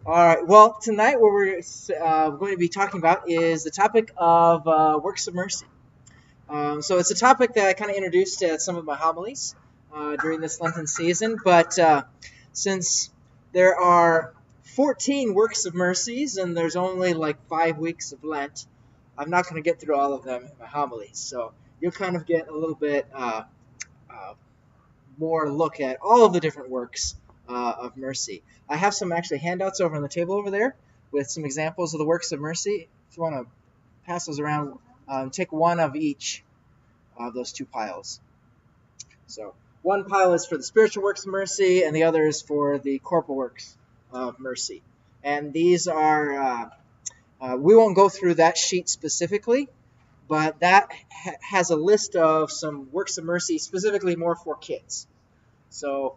All right. Well, tonight what we're going to be talking about is the topic of works of mercy. So it's a topic that I kind of introduced at some of my homilies during this Lenten season. But since there are 14 works of mercies and there's only like 5 weeks of Lent, I'm not going to get through all of them in my homilies. So you'll kind of get a little bit uh, more look at all of the different works of mercy. I have some actually handouts over on the table over there with some examples of the works of mercy. If you want to pass those around, take one of each of those two piles. So one pile is for the spiritual works of mercy, and the other is for the corporal works of mercy. And these are, we won't go through that sheet specifically, but that has a list of some works of mercy specifically more for kids. So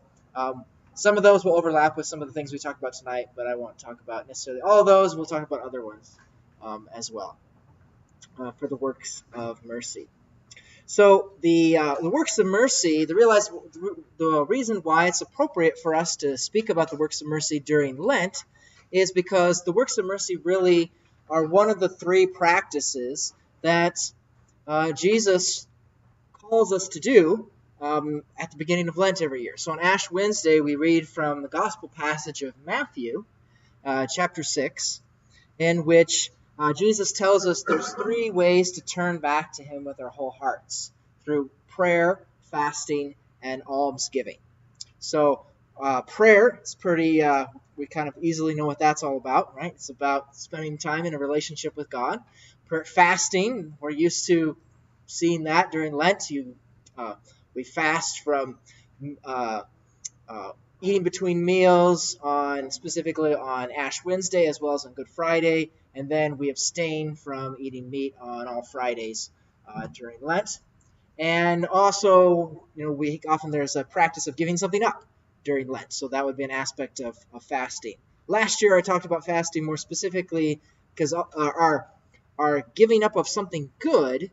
some of those will overlap with some of the things we talked about tonight, but I won't talk about necessarily all of those. We'll talk about other ones as well for the works of mercy. So the works of mercy, the reason why it's appropriate for us to speak about the works of mercy during Lent is because the works of mercy really are one of the three practices that Jesus calls us to do at the beginning of Lent every year. So on Ash Wednesday, we read from the Gospel passage of Matthew, chapter 6, in which Jesus tells us there's three ways to turn back to Him with our whole hearts, through prayer, fasting, and almsgiving. So prayer is pretty, we kind of easily know what that's all about, right? It's about spending time in a relationship with God. Fasting, we're used to seeing that during Lent. We fast from eating between meals specifically on Ash Wednesday as well as on Good Friday, and then we abstain from eating meat on all Fridays during Lent. And also, there's a practice of giving something up during Lent, so that would be an aspect of fasting. Last year I talked about fasting more specifically because our giving up of something good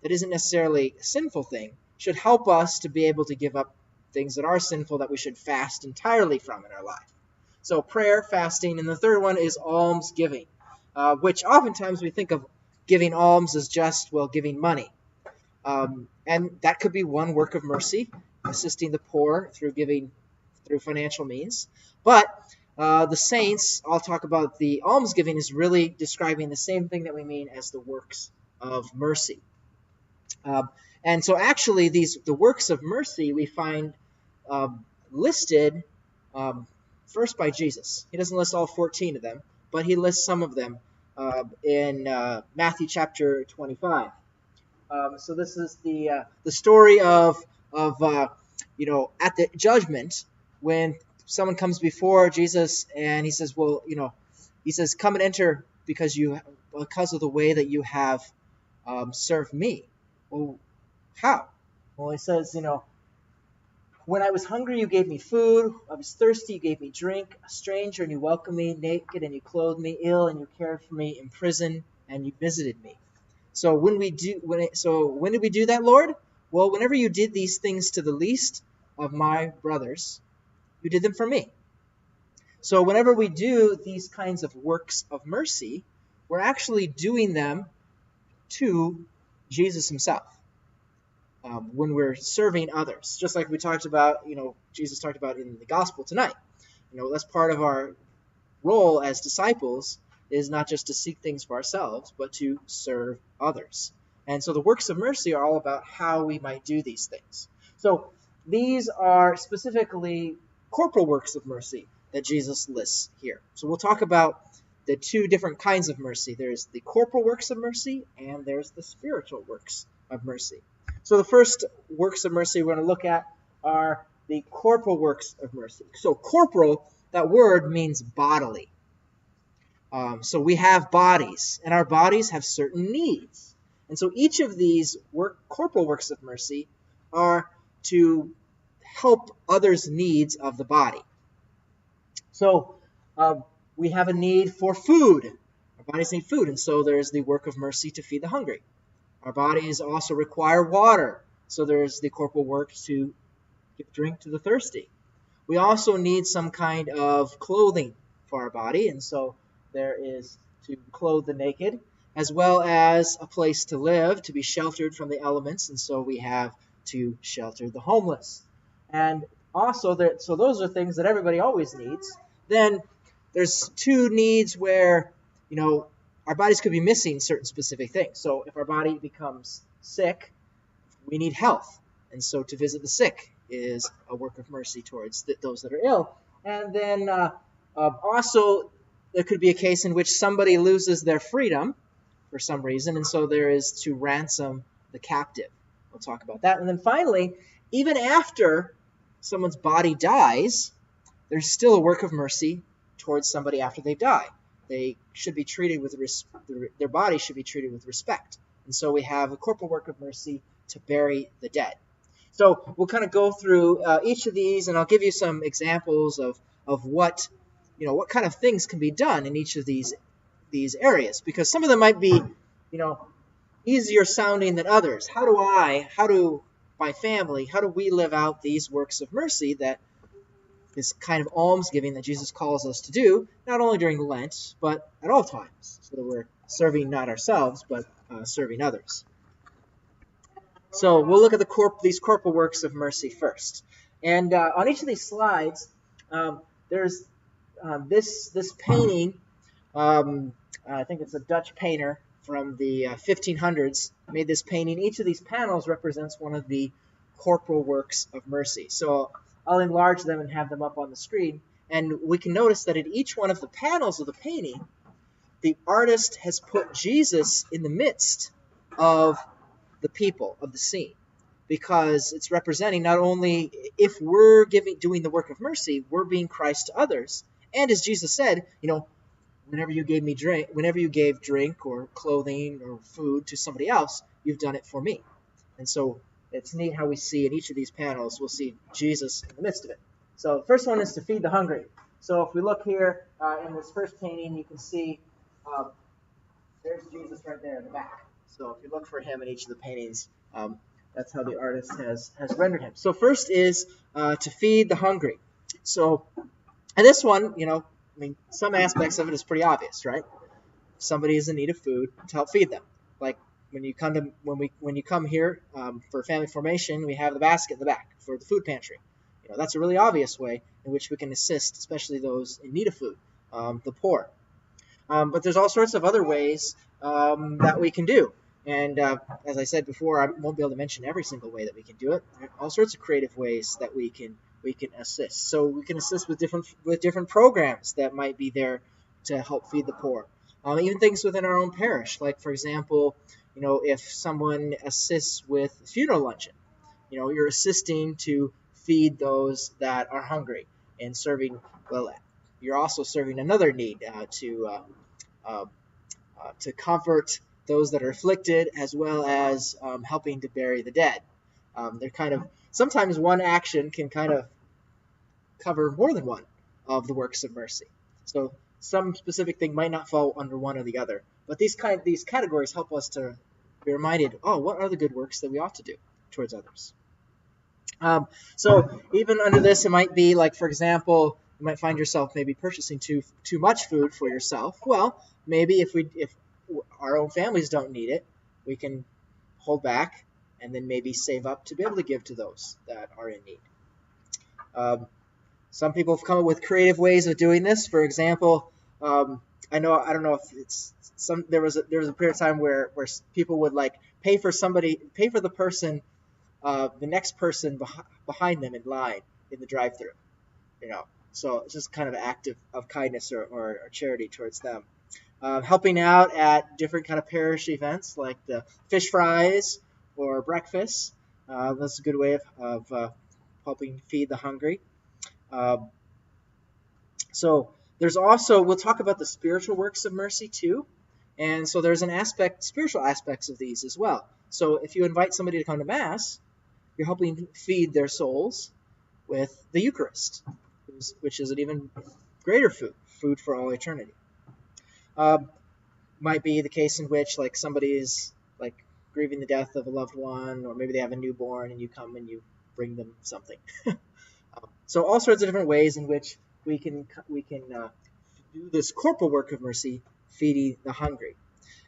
that isn't necessarily a sinful thing should help us to be able to give up things that are sinful that we should fast entirely from in our life. So prayer, fasting, and the third one is almsgiving, which oftentimes we think of giving alms as just, giving money. And that could be one work of mercy, assisting the poor through financial means. But the saints, I'll talk about the almsgiving, is really describing the same thing that we mean as the works of mercy. And so actually the works of mercy we find listed first by Jesus. He doesn't list all 14 of them, but he lists some of them in Matthew chapter 25. So this is the story of at the judgment when someone comes before Jesus and he says, come and enter because of the way that you have served me. Well, how? Well, he says, when I was hungry, you gave me food. I was thirsty, you gave me drink. A stranger, and you welcomed me. Naked, and you clothed me. Ill, and you cared for me. In prison, and you visited me. So when did we do that, Lord? Well, whenever you did these things to the least of my brothers, you did them for me. So whenever we do these kinds of works of mercy, we're actually doing them to Jesus himself. When we're serving others, just like we talked about, Jesus talked about in the gospel tonight. That's part of our role as disciples is not just to seek things for ourselves, but to serve others. And so the works of mercy are all about how we might do these things. So these are specifically corporal works of mercy that Jesus lists here. So we'll talk about the two different kinds of mercy. There's the corporal works of mercy, and there's the spiritual works of mercy. So the first works of mercy we're going to look at are the corporal works of mercy. So corporal, that word means bodily. So we have bodies, and our bodies have certain needs. And so each of these corporal works of mercy are to help others' needs of the body. So we have a need for food. Our bodies need food, and so there's the work of mercy to feed the hungry. Our bodies also require water, so there's the corporal work to give drink to the thirsty. We also need some kind of clothing for our body, and so there is to clothe the naked, as well as a place to live, to be sheltered from the elements, and so we have to shelter the homeless. And also, so those are things that everybody always needs. Then there's two needs where, our bodies could be missing certain specific things. So if our body becomes sick, we need health. And so to visit the sick is a work of mercy towards those that are ill. And then also, there could be a case in which somebody loses their freedom for some reason, and so there is to ransom the captive. We'll talk about that. And then finally, even after someone's body dies, there's still a work of mercy towards somebody after they die. They should be treated with their body should be treated with respect. And so we have a corporal work of mercy to bury the dead. So we'll kind of go through each of these, and I'll give you some examples of what kind of things can be done in each of these areas, because some of them might be, easier sounding than others. How do my family, how do we live out these works of mercy, that this kind of almsgiving that Jesus calls us to do, not only during Lent, but at all times, so that we're serving not ourselves, but serving others. So we'll look at these corporal works of mercy first. And on each of these slides, there's this painting. I think it's a Dutch painter from the 1500s made this painting. Each of these panels represents one of the corporal works of mercy. So I'll enlarge them and have them up on the screen. And we can notice that at each one of the panels of the painting, the artist has put Jesus in the midst of the people of the scene, because it's representing not only, if we're doing the work of mercy, we're being Christ to others. And as Jesus said, whenever you gave drink or clothing or food to somebody else, you've done it for me. And so it's neat how we see in each of these panels, we'll see Jesus in the midst of it. So the first one is to feed the hungry. So if we look here in this first painting, you can see there's Jesus right there in the back. So if you look for him in each of the paintings, that's how the artist has rendered him. So first is to feed the hungry. So, and this one, some aspects of it is pretty obvious, right? Somebody is in need of food, to help feed them. Like when you come here for family formation, we have the basket in the back for the food pantry. That's a really obvious way in which we can assist, especially those in need of food, the poor. But there's all sorts of other ways that we can do. And as I said before, I won't be able to mention every single way that we can do it. There are all sorts of creative ways that we can assist. So we can assist with different programs that might be there to help feed the poor. Even things within our own parish, like for example, if someone assists with funeral luncheon, you're assisting to feed those that are hungry and serving. Well, you're also serving another need to comfort those that are afflicted, as well as helping to bury the dead. They're kind of, sometimes one action can kind of cover more than one of the works of mercy. So some specific thing might not fall under one or the other, but these categories help us to be reminded, what are the good works that we ought to do towards others? So even under this, it might be like, for example, you might find yourself maybe purchasing too much food for yourself. Well, maybe if our own families don't need it, we can hold back and then maybe save up to be able to give to those that are in need. Some people have come up with creative ways of doing this. For example, I don't know if it's there was a period of time where people would pay for the person, the next person behind them in line in the drive-thru. So it's just kind of an act of kindness or charity towards them. Helping out at different kind of parish events like the fish fries or breakfast. That's a good way of helping feed the hungry. So there's also, we'll talk about the spiritual works of mercy too. And so there's spiritual aspects of these as well. So if you invite somebody to come to Mass, you're helping feed their souls with the Eucharist, which is an even greater food for all eternity. Might be the case in which somebody is grieving the death of a loved one, or maybe they have a newborn and you come and you bring them something. So all sorts of different ways in which we can do this corporal work of mercy, feeding the hungry.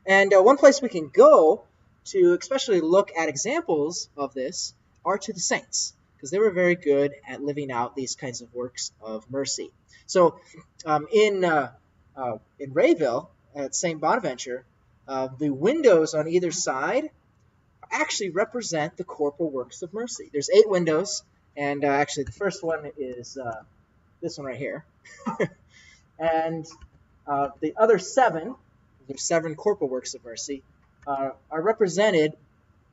And one place we can go to especially look at examples of this are to the saints, because they were very good at living out these kinds of works of mercy. So in Rayville, at St. Bonaventure, the windows on either side actually represent the corporal works of mercy. There's 8 windows, and actually the first one is this one right here. And the other 7, there's 7 corporal works of mercy, are represented.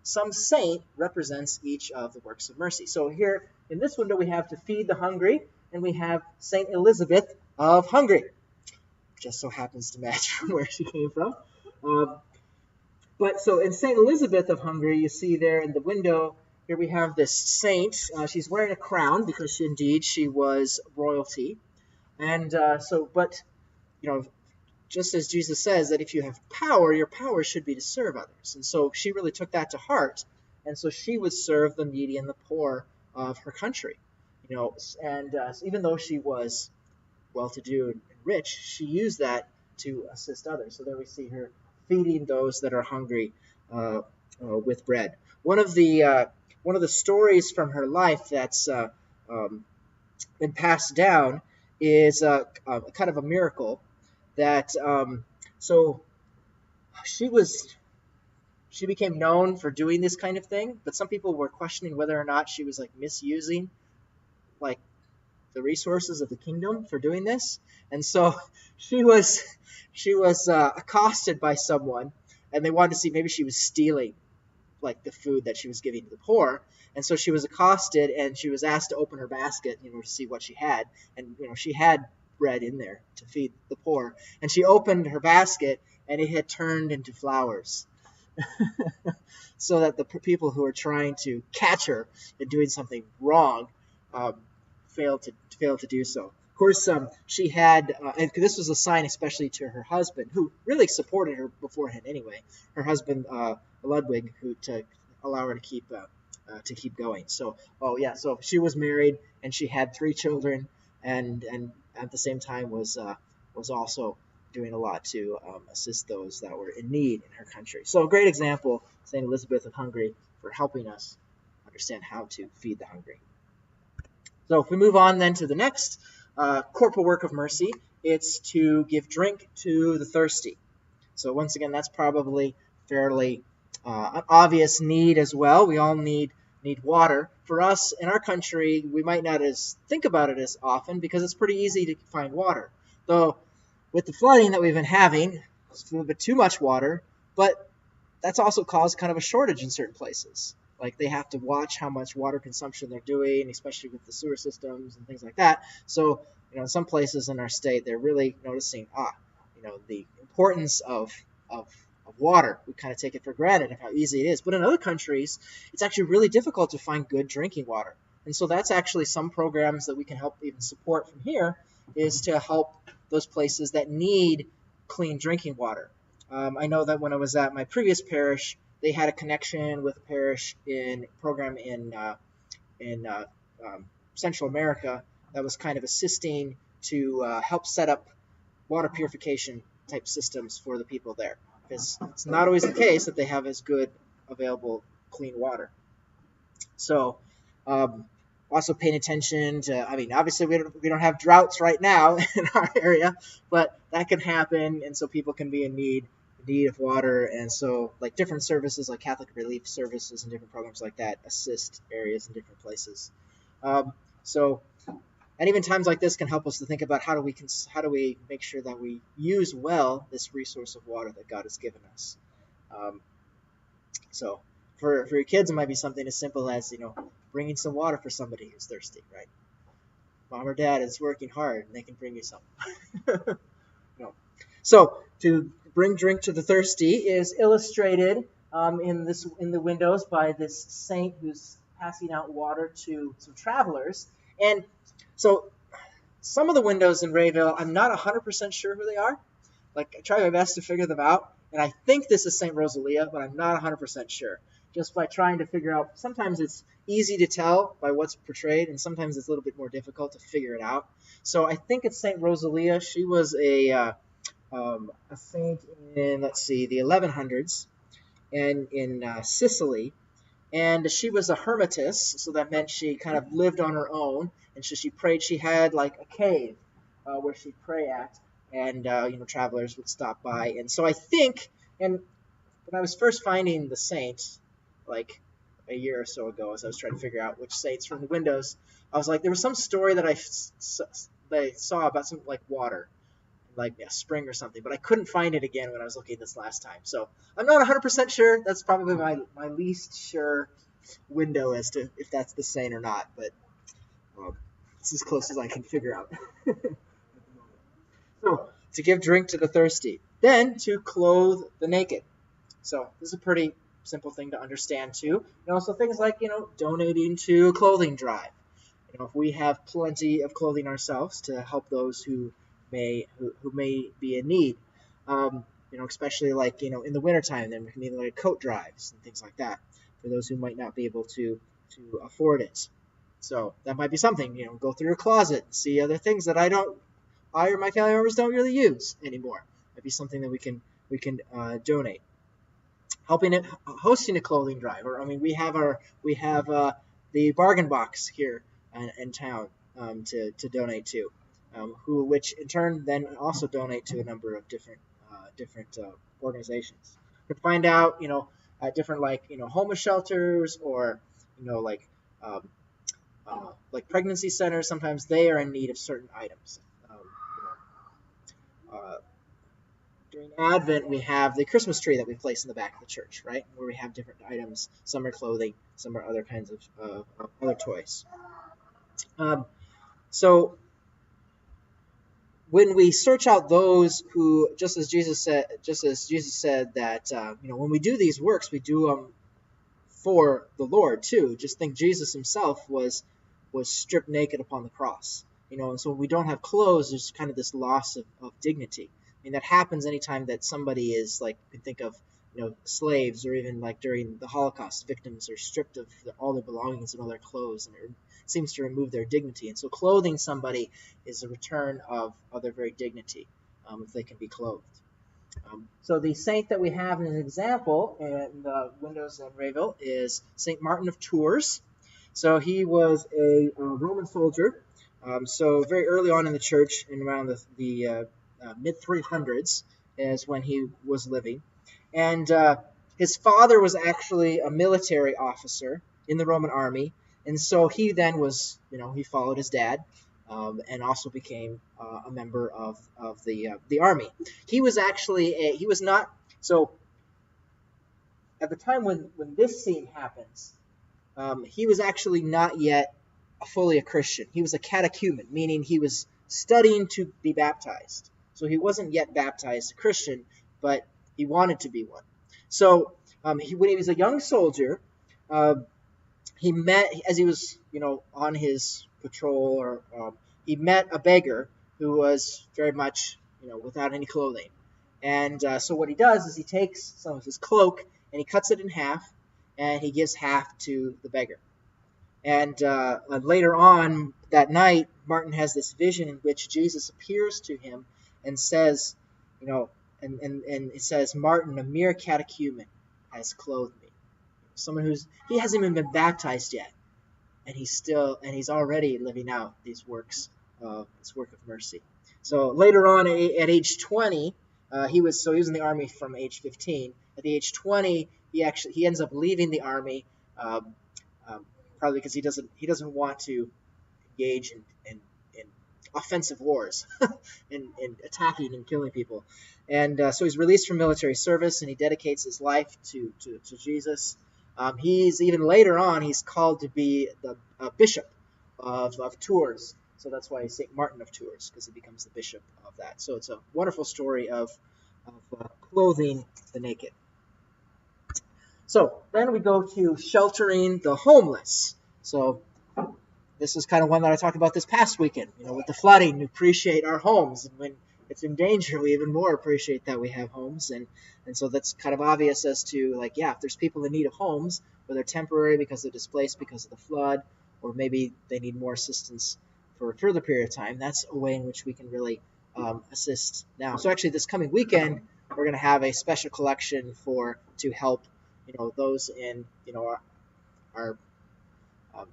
Some saint represents each of the works of mercy. So here in this window we have to feed the hungry, and we have Saint Elizabeth of Hungary. Just so happens to match from where she came from. But so in Saint Elizabeth of Hungary, you see there in the window, here we have this saint. She's wearing a crown because she was royalty. And but just as Jesus says that if you have power, your power should be to serve others. And so she really took that to heart. And so she would serve the needy and the poor of her country. And even though she was well-to-do and rich, she used that to assist others. So there we see her feeding those that are hungry with bread. One of the stories from her life that's been passed down is kind of a miracle. That so she became known for doing this kind of thing, but some people were questioning whether or not she was misusing the resources of the kingdom for doing this. And so she was accosted by someone, and they wanted to see maybe she was stealing the food that she was giving to the poor. And so she was accosted, and she was asked to open her basket, to see what she had. And she had bread in there to feed the poor. And she opened her basket, and it had turned into flowers. So that the people who were trying to catch her in doing something wrong failed to do so. Of course, she had, and this was a sign especially to her husband, who really supported her beforehand anyway. Her husband, Ludwig, who to allow her to keep going. So, so she was married, and she had 3 children, and at the same time was also doing a lot to assist those that were in need in her country. So a great example, St. Elizabeth of Hungary, for helping us understand how to feed the hungry. So if we move on then to the next corporal work of mercy, it's to give drink to the thirsty. So once again, that's probably fairly an obvious need as well. We all need water. For us in our country, we might not think about it as often because it's pretty easy to find water. Though with the flooding that we've been having, it's a little bit too much water, but that's also caused kind of a shortage in certain places. They have to watch how much water consumption they're doing, especially with the sewer systems and things like that. So, in some places in our state, they're really noticing, the importance of water. We kind of take it for granted and how easy it is. But in other countries, it's actually really difficult to find good drinking water. And so that's actually some programs that we can help even support from here, is to help those places that need clean drinking water. I know that when I was at my previous parish, they had a connection with a parish program in Central America that was kind of assisting to help set up water purification type systems for the people there. Because it's not always the case that they have as good available clean water. So also paying attention to, obviously we don't have droughts right now in our area, but that can happen, and so people can be in need of water, and so different services like Catholic Relief Services and different programs like that assist areas in different places. And even times like this can help us to think about how do we make sure that we use well this resource of water that God has given us. So for your kids, it might be something as simple as bringing some water for somebody who's thirsty, right? Mom or dad is working hard, and they can bring you some. So to bring drink to the thirsty is illustrated in the windows by this saint who's passing out water to some travelers. And so some of the windows in Rayville, I'm not 100% sure who they are. I try my best to figure them out, and I think this is St. Rosalia, but I'm not 100% sure. just by trying to figure out. Sometimes it's easy to tell by what's portrayed, and sometimes it's a little bit more difficult to figure it out. So I think it's Saint Rosalia. She was a saint in, let's see, the 1100s, and in Sicily. And she was a hermitess, so that meant she kind of lived on her own. And so she prayed. She had like a cave where she'd pray at, and travelers would stop by. And so I think, and when I was first finding the saint, like a year or so ago, as I was trying to figure out which saints from the windows, I was like, there was some story that I saw about some like water, like a spring or something, but I couldn't find it again when I was looking this last time. So I'm not 100% sure. That's probably my least sure window as to if that's the saint or not, but it's as close as I can figure out. So, to give drink to the thirsty. Then, to clothe the naked. So, this is a pretty simple thing to understand, too. And also things like, donating to a clothing drive. If we have plenty of clothing ourselves to help those who may be in need, especially like, in the wintertime, then we can do like coat drives and things like that for those who might not be able to afford it. So that might be something, go through your closet and see other things that I or my family members don't really use anymore. Might be something that we can donate. Hosting a clothing drive, or we have the bargain box here in town to donate to. Which in turn then also donate to a number of different organizations. You can find out, at different homeless shelters or like pregnancy centers. Sometimes they are in need of certain items. During Advent, we have the Christmas tree that we place in the back of the church, right? Where we have different items. Some are clothing, some are other kinds of other toys. So when we search out those who, just as Jesus said that, when we do these works, we do them for the Lord too. Just think Jesus himself was stripped naked upon the cross, and so when we don't have clothes, there's kind of this loss of dignity. That happens anytime that somebody is like, you can think of, slaves, or even like during the Holocaust, victims are stripped of all their belongings and all their clothes, and it seems to remove their dignity. And so clothing somebody is a return of their very dignity, if they can be clothed. So the saint that we have in an example in the windows in Rayville is St. Martin of Tours. So he was a Roman soldier. So very early on in the church, in around the mid-300s, is when he was living. And his father was actually a military officer in the Roman army. And so he then was, he followed his dad, and also became a member of the army. He was actually he was not, so at the time when this scene happens, he was actually not yet fully a Christian. He was a catechumen, meaning he was studying to be baptized. So he wasn't yet baptized a Christian, but he wanted to be one. So when he was a young soldier, he met, as he was, on his patrol, or he met a beggar who was very much, without any clothing. And so what he does is he takes some of his cloak and he cuts it in half, and he gives half to the beggar. And later on that night, Martin has this vision in which Jesus appears to him and says, and it says, Martin, a mere catechumen, has clothed me. Someone he hasn't even been baptized yet, and he's already living out this work of mercy. So later on, at age 20, he was in the army from age 15. At the age 20, he ends up leaving the army, probably because he doesn't want to engage in offensive wars and attacking and killing people. And so he's released from military service, and he dedicates his life to Jesus. He's even later on, he's called to be the bishop of Tours. So that's why he's St. Martin of Tours, because he becomes the bishop of that. So it's a wonderful story of clothing the naked. So then we go to sheltering the homeless. So this is kind of one that I talked about this past weekend, with the flooding. We appreciate our homes, and when it's in danger, we even more appreciate that we have homes. And so that's kind of obvious as to, like, yeah, if there's people in need of homes, whether temporary because they're displaced because of the flood, or maybe they need more assistance for a further period of time, that's a way in which we can really assist now. So actually this coming weekend, we're going to have a special collection to help, those in, our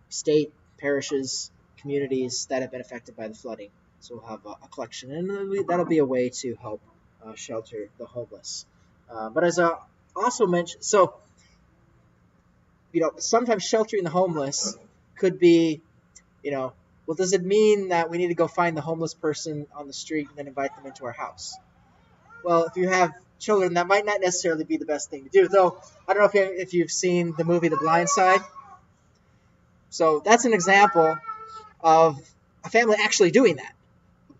state, parishes, communities that have been affected by the flooding. So we'll have a collection, and that'll be a way to help shelter the homeless. But as I also mentioned, so, sometimes sheltering the homeless could be, well, does it mean that we need to go find the homeless person on the street and then invite them into our house? Well, if you have children, that might not necessarily be the best thing to do. Though, I don't know if you've seen the movie The Blind Side. So that's an example of a family actually doing that,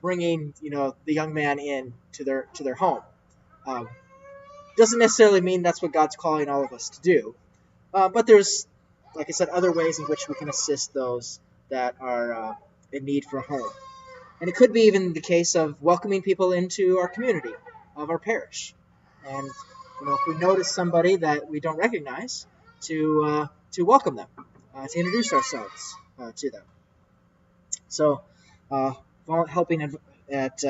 bringing, the young man in to their home. Doesn't necessarily mean that's what God's calling all of us to do. But there's, like I said, other ways in which we can assist those that are in need for a home. And it could be even the case of welcoming people into our community, of our parish. And, if we notice somebody that we don't recognize, to welcome them, to introduce ourselves to them. So, helping at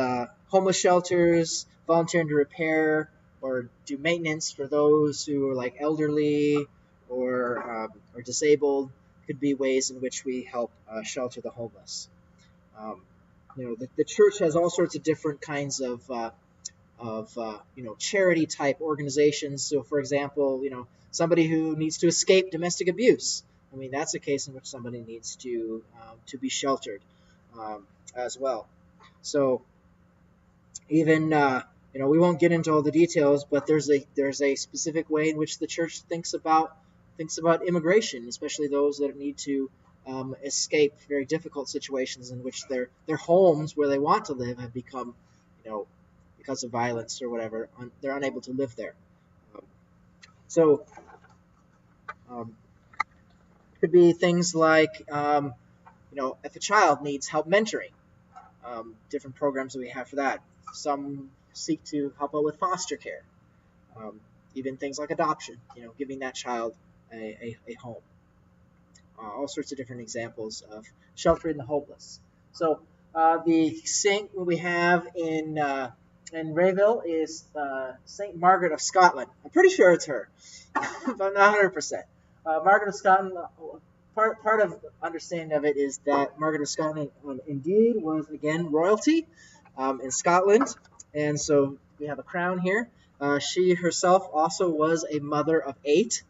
homeless shelters, volunteering to repair or do maintenance for those who are like elderly or disabled could be ways in which we help shelter the homeless. The church has all sorts of different kinds of charity type organizations. So, for example, somebody who needs to escape domestic abuse. I mean, that's a case in which somebody needs to be sheltered as well. So, even we won't get into all the details, but there's a specific way in which the church thinks about immigration, especially those that need to escape very difficult situations in which their homes where they want to live have become, because of violence or whatever, they're unable to live there. So could be things like, if a child needs help mentoring, different programs that we have for that. Some seek to help out with foster care, even things like adoption, giving that child a home. All sorts of different examples of sheltering the homeless. So the saint we have in Rayville is Saint Margaret of Scotland. I'm pretty sure it's her, but I'm not 100%. Margaret of Scotland, part of understanding of it is that Margaret of Scotland indeed was, again, royalty in Scotland. And so we have a crown here. She herself also was a mother of 8.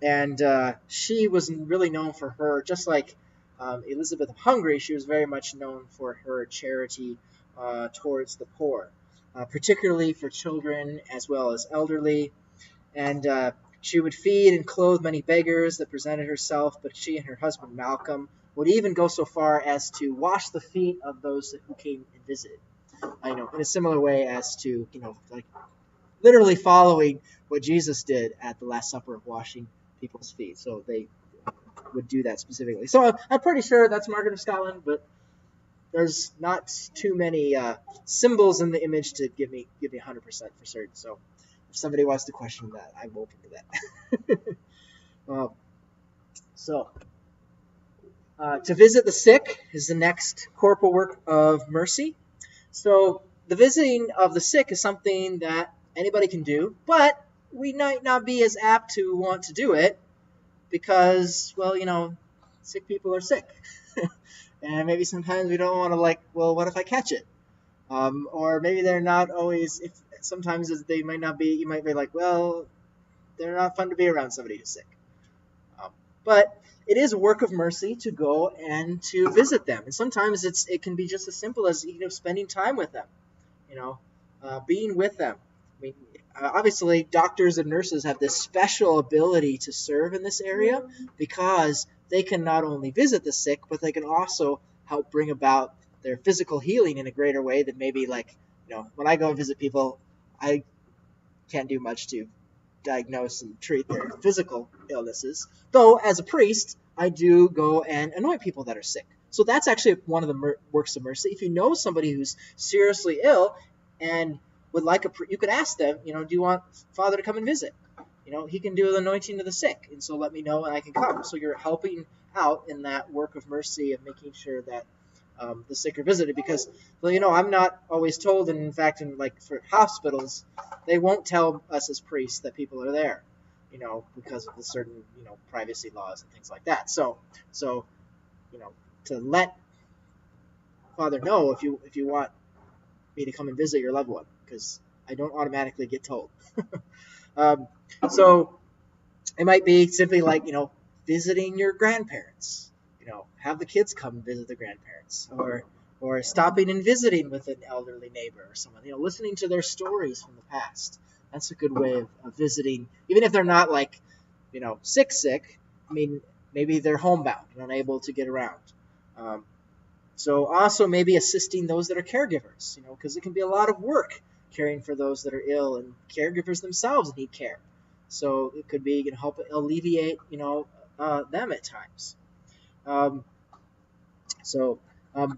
And she was really known for her, just like Elizabeth of Hungary, she was very much known for her charity towards the poor, particularly for children as well as elderly. And she would feed and clothe many beggars that presented herself, but she and her husband Malcolm would even go so far as to wash the feet of those who came and visited. In a similar way as to, like literally following what Jesus did at the Last Supper of washing people's feet. So they would do that specifically. So I'm pretty sure that's Margaret of Scotland, but there's not too many symbols in the image to give me 100% for certain. So if somebody wants to question that, I'm open to that. To visit the sick is the next corporal work of mercy. So the visiting of the sick is something that anybody can do, but we might not be as apt to want to do it because, sick people are sick. And maybe sometimes we don't want to what if I catch it? Or maybe they're not always, sometimes they might not be, you might be like, well, they're not fun to be around somebody who's sick. But it is a work of mercy to go and to visit them. And sometimes it can be just as simple as, spending time with them, being with them. I mean, obviously, doctors and nurses have this special ability to serve in this area because they can not only visit the sick, but they can also help bring about their physical healing in a greater way than maybe when I go and visit people, I can't do much to diagnose and treat their physical illnesses. Though, as a priest, I do go and anoint people that are sick. So that's actually one of the works of mercy. If you know somebody who's seriously ill and would like you could ask them, do you want Father to come and visit? He can do the anointing of the sick, and so let me know and I can come. So you're helping out in that work of mercy of making sure that the sick are visited, because, I'm not always told, and in fact, for hospitals, they won't tell us as priests that people are there, because of the certain, privacy laws and things like that. So, to let Father know if you want me to come and visit your loved one, because I don't automatically get told. So it might be simply like, visiting your grandparents. Have the kids come visit the grandparents, or stopping and visiting with an elderly neighbor or someone, listening to their stories from the past. That's a good way of visiting, even if they're not sick. I mean, maybe they're homebound and unable to get around. So also maybe assisting those that are caregivers, because it can be a lot of work caring for those that are ill, and caregivers themselves need care. So it could be help alleviate, them at times.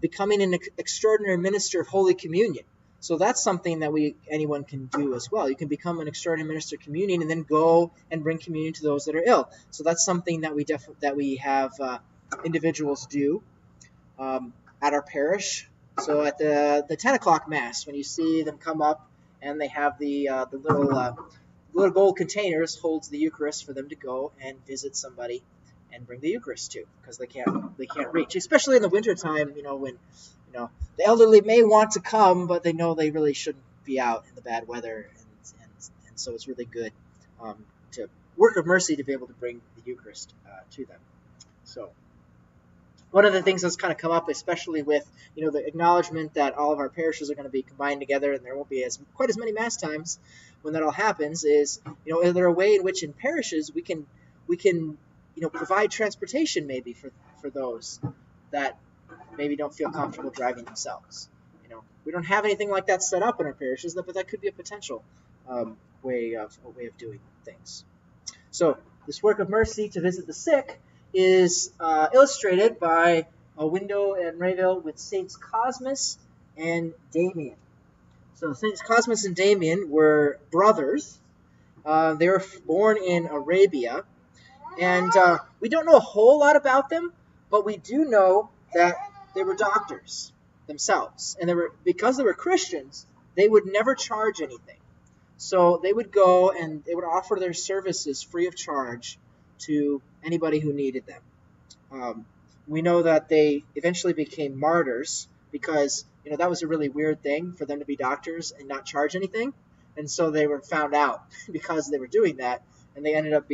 Becoming an extraordinary minister of Holy Communion. So that's something that anyone can do as well. You can become an extraordinary minister of communion and then go and bring communion to those that are ill. So that's something that we have individuals do at our parish. So at the 10 o'clock Mass, when you see them come up and they have the little gold containers holds the Eucharist for them to go and visit somebody and bring the Eucharist to, because they can't reach, especially in the wintertime, when the elderly may want to come, but they know they really shouldn't be out in the bad weather, and so it's really good to work of mercy to be able to bring the Eucharist to them. So one of the things that's kind of come up, especially with the acknowledgement that all of our parishes are going to be combined together and there won't be quite as many Mass times when that all happens, is is there a way in which in parishes we can provide transportation maybe for those that maybe don't feel comfortable driving themselves. We don't have anything like that set up in our parishes, but that could be a potential way of doing things. So this work of mercy to visit the sick is illustrated by a window in Rayville with Saints Kosmas and Damian. So Saints Kosmas and Damian were brothers. They were born in Arabia. And we don't know a whole lot about them, but we do know that they were doctors themselves. And because they were Christians, they would never charge anything. So they would go and they would offer their services free of charge to anybody who needed them. We know that they eventually became martyrs because, that was a really weird thing for them to be doctors and not charge anything. And so they were found out because they were doing that, and they ended up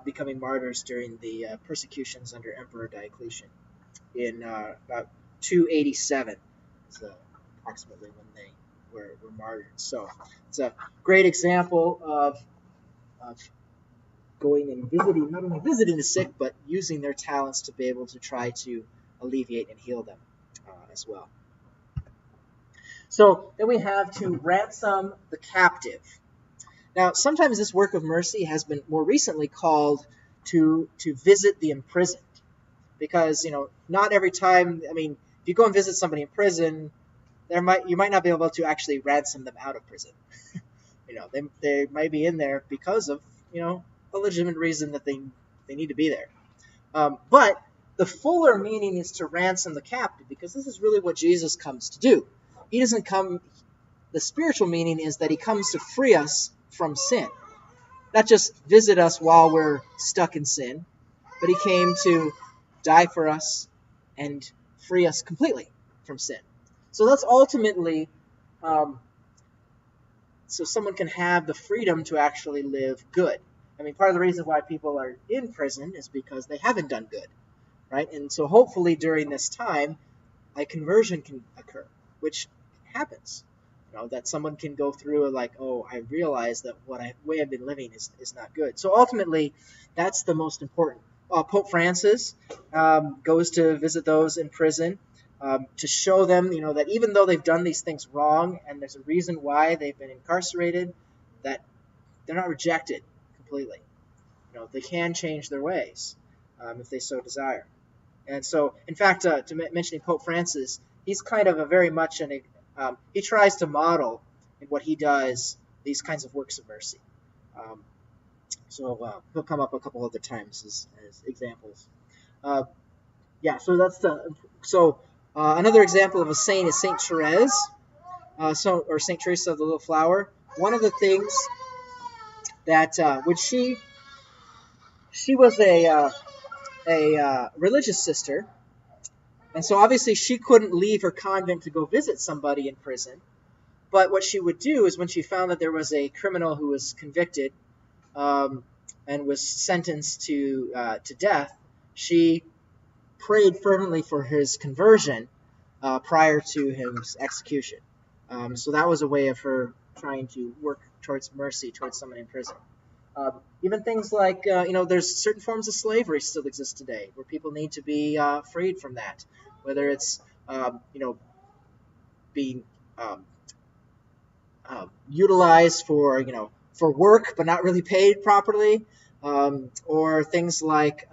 becoming martyrs during the persecutions under Emperor Diocletian in about 287, is approximately when they were martyred. So it's a great example of going and visiting, not only visiting the sick, but using their talents to be able to try to alleviate and heal them as well. So then we have to ransom the captive. Now, sometimes this work of mercy has been more recently called to visit the imprisoned, because not every time. I mean, if you go and visit somebody in prison, you might not be able to actually ransom them out of prison. They might be in there because of a legitimate reason that they need to be there. But the fuller meaning is to ransom the captive, because this is really what Jesus comes to do. He doesn't come. The spiritual meaning is that he comes to free us from sin. Not just visit us while we're stuck in sin, but he came to die for us and free us completely from sin. So that's ultimately, so someone can have the freedom to actually live good. I mean, part of the reason why people are in prison is because they haven't done good, right? And so hopefully during this time, a conversion can occur, which happens. That someone can go through and I realize that way I've been living is not good. So ultimately, that's the most important. Pope Francis goes to visit those in prison to show them, that even though they've done these things wrong and there's a reason why they've been incarcerated, that they're not rejected completely. They can change their ways if they so desire. And so, in fact, mentioning Pope Francis, he's kind of a very much he tries to model in what he does these kinds of works of mercy. So he'll come up a couple other times as examples. So that's another example of a saint is Saint Therese, or Saint Teresa of the Little Flower. One of the things that when she was a religious sister, and so obviously she couldn't leave her convent to go visit somebody in prison. But what she would do is when she found that there was a criminal who was convicted and was sentenced to death, she prayed fervently for his conversion prior to his execution. So that was a way of her trying to work towards mercy towards someone in prison. Even things like, there's certain forms of slavery still exist today where people need to be freed from that, whether it's, being utilized for work but not really paid properly, or things like,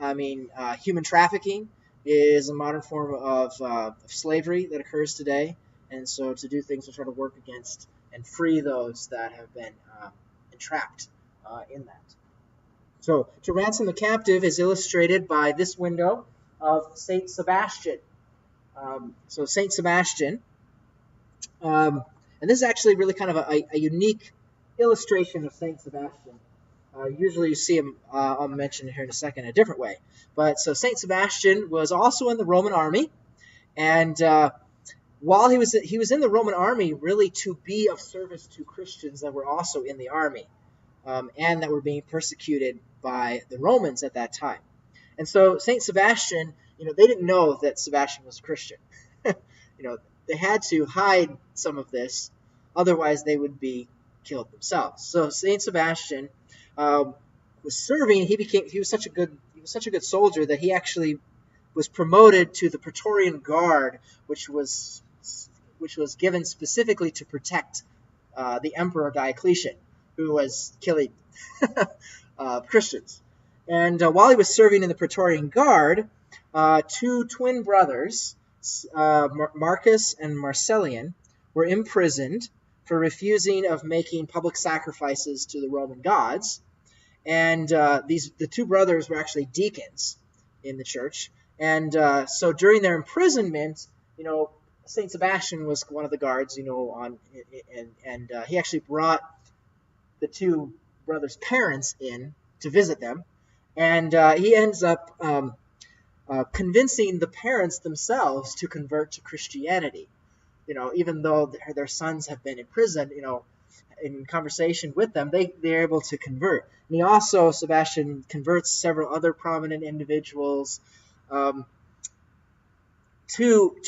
human trafficking is a modern form of slavery that occurs today, and so to do things to try to work against and free those that have been entrapped in that. So to ransom the captive is illustrated by this window of Saint Sebastian. So Saint Sebastian, and this is actually really kind of a unique illustration of Saint Sebastian. Usually you see him, I'll mention here in a second, a different way. But so Saint Sebastian was also in the Roman army, and while he was in the Roman army really to be of service to Christians that were also in the army, and that were being persecuted by the Romans at that time. And so Saint Sebastian, they didn't know that Sebastian was a Christian. They had to hide some of this, otherwise they would be killed themselves. So Saint Sebastian was serving. He was such a good soldier that he actually was promoted to the Praetorian Guard, which was given specifically to protect the Emperor Diocletian, who was killing Christians. And while he was serving in the Praetorian Guard, two twin brothers, Marcus and Marcellian, were imprisoned for refusing of making public sacrifices to the Roman gods. And the two brothers were actually deacons in the church. And so during their imprisonment, Saint Sebastian was one of the guards, and he actually brought the two brothers' parents in to visit them, and he ends up convincing the parents themselves to convert to Christianity. Even though their sons have been in prison, in conversation with them, they're able to convert. And Sebastian converts several other prominent individuals to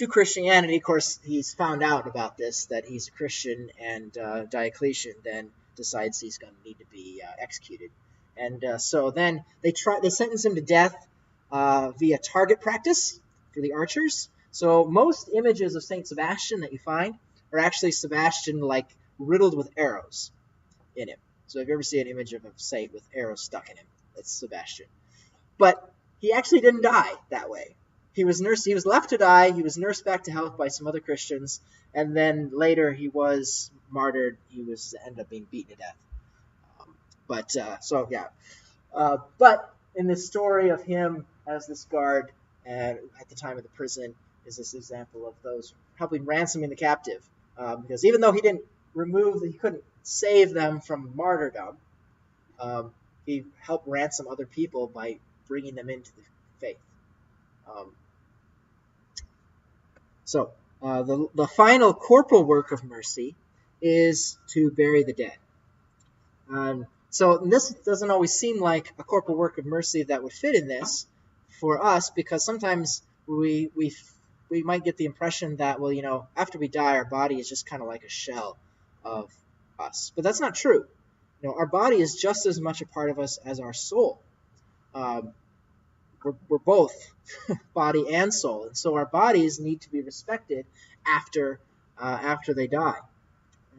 Christianity. Of course, he's found out about this, that he's a Christian, and Diocletian then decides he's going to need to be executed. And so then they sentence him to death via target practice for the archers. So most images of Saint Sebastian that you find are actually Sebastian riddled with arrows in him. So if you ever see an image of a saint with arrows stuck in him, that's Sebastian. But he actually didn't die that way. He was left to die. He was nursed back to health by some other Christians, and then later he was martyred. He ended up being beaten to death. But in the story of him as this guard at the time of the prison is this example of those helping ransoming the captive, because even though he couldn't save them from martyrdom, he helped ransom other people by bringing them into the faith. So the final corporal work of mercy is to bury the dead. So this doesn't always seem like a corporal work of mercy that would fit in this for us, because sometimes we might get the impression that, after we die, our body is just kind of like a shell of us. But that's not true. Our body is just as much a part of us as our soul. We're both body and soul, and so our bodies need to be respected after they die.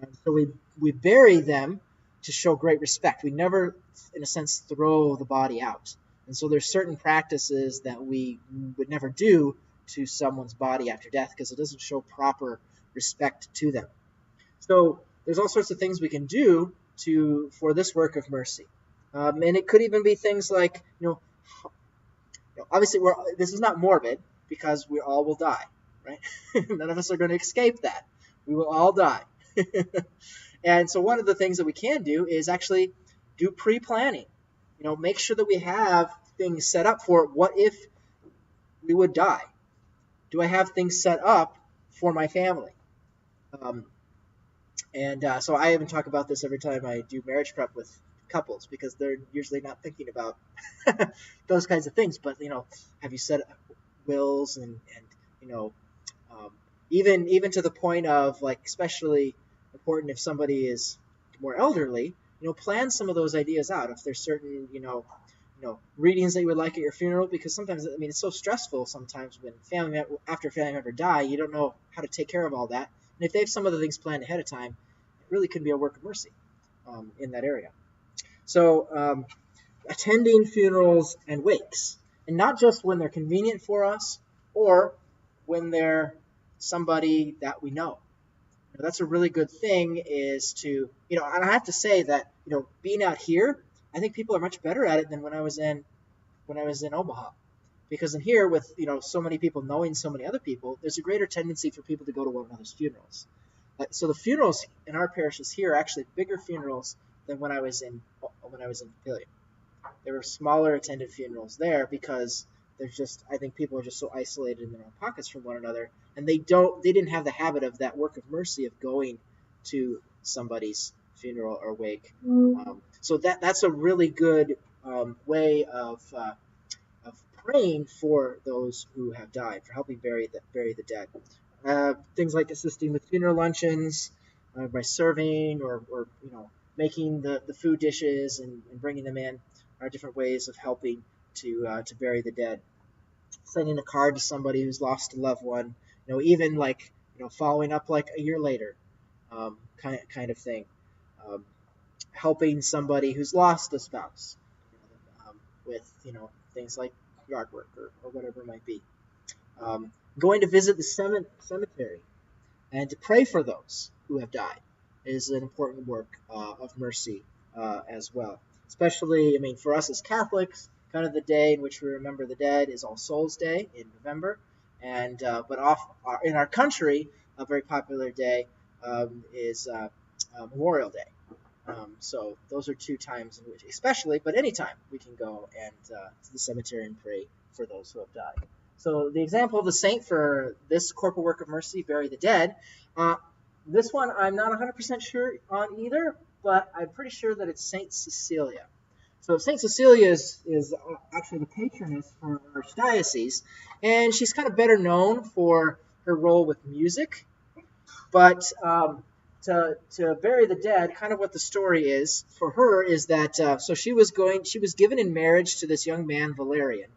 And so we bury them to show great respect. We never, in a sense, throw the body out. And so there's certain practices that we would never do to someone's body after death because it doesn't show proper respect to them. So there's all sorts of things we can do for this work of mercy. And it could even be things like, obviously this is not morbid because we all will die, right? None of us are going to escape that. We will all die. And so one of the things that we can do is actually do pre-planning. Make sure that we have things set up for what if we would die. Do I have things set up for my family? So I even talk about this every time I do marriage prep with couples because they're usually not thinking about those kinds of things. But have you set wills and even to the point of, like, especially important if somebody is more elderly, plan some of those ideas out. If there's certain readings that you would like at your funeral, because sometimes it's so stressful sometimes when after a family member die, you don't know how to take care of all that. And if they have some of the things planned ahead of time, it really could be a work of mercy in that area. So attending funerals and wakes, and not just when they're convenient for us or when they're somebody that we know. That's a really good thing is to, and I have to say that, being out here, I think people are much better at it than when I was in Omaha. Because in here, with so many people knowing so many other people, there's a greater tendency for people to go to one another's funerals. So the funerals in our parishes here are actually bigger funerals than when I was in Papillion. There were smaller attended funerals there because I think people are just so isolated in their own pockets from one another, and they didn't have the habit of that work of mercy of going to somebody's funeral or wake. So that's a really good way of praying for those who have died, for helping bury the dead. Things like assisting with funeral luncheons by serving or making the food dishes and bringing them in are different ways of helping to bury the dead. Sending a card to somebody who's lost a loved one, even like following up like a year later, kind of thing. Helping somebody who's lost a spouse with things like yard work or whatever it might be. Going to visit the cemetery and to pray for those who have died is an important work of mercy as well. Especially, for us as Catholics, kind of the day in which we remember the dead is All Souls Day in November, and in our country, a very popular day is Memorial Day. So those are two times in which, especially, but anytime we can go and to the cemetery and pray for those who have died. So the example of the saint for this corporal work of mercy, bury the dead, this one I'm not 100% sure on either, but I'm pretty sure that it's Saint Cecilia. So Saint Cecilia is actually the patroness for our diocese, and she's kind of better known for her role with music. But to bury the dead, kind of what the story is for her is that so she was given in marriage to this young man, Valerian,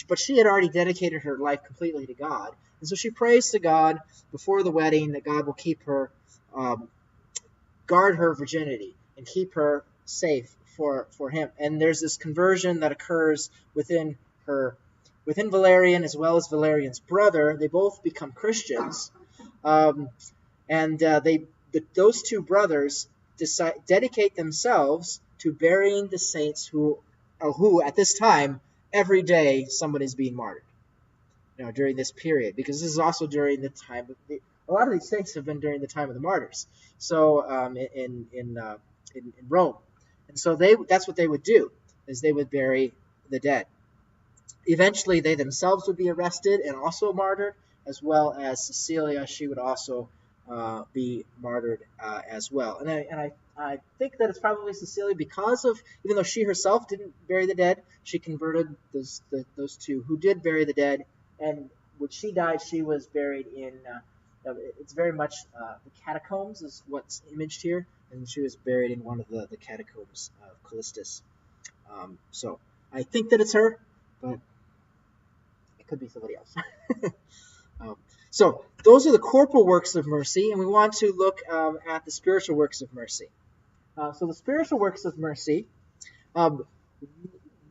but she had already dedicated her life completely to God, and so she prays to God before the wedding that God will keep her, guard her virginity, and keep her safe for him. And there's this conversion that occurs within Valerian as well as Valerian's brother. They both become Christians, and those two brothers dedicate themselves to burying the saints who at this time every day somebody's being martyred. During this period, because this is also during the time of a lot of these saints have been during the time of the martyrs. So in Rome. And so that's what they would do, is they would bury the dead. Eventually, they themselves would be arrested and also martyred, as well as Cecilia. She would also be martyred as well. And I think that it's probably Cecilia because of, even though she herself didn't bury the dead, she converted those two who did bury the dead. And when she died, she was buried in, it's very much the catacombs is what's imaged here. And she was buried in one of the catacombs of Callistus. So I think that it's her, but it could be somebody else. So those are the corporal works of mercy, and we want to look at the spiritual works of mercy. So the spiritual works of mercy,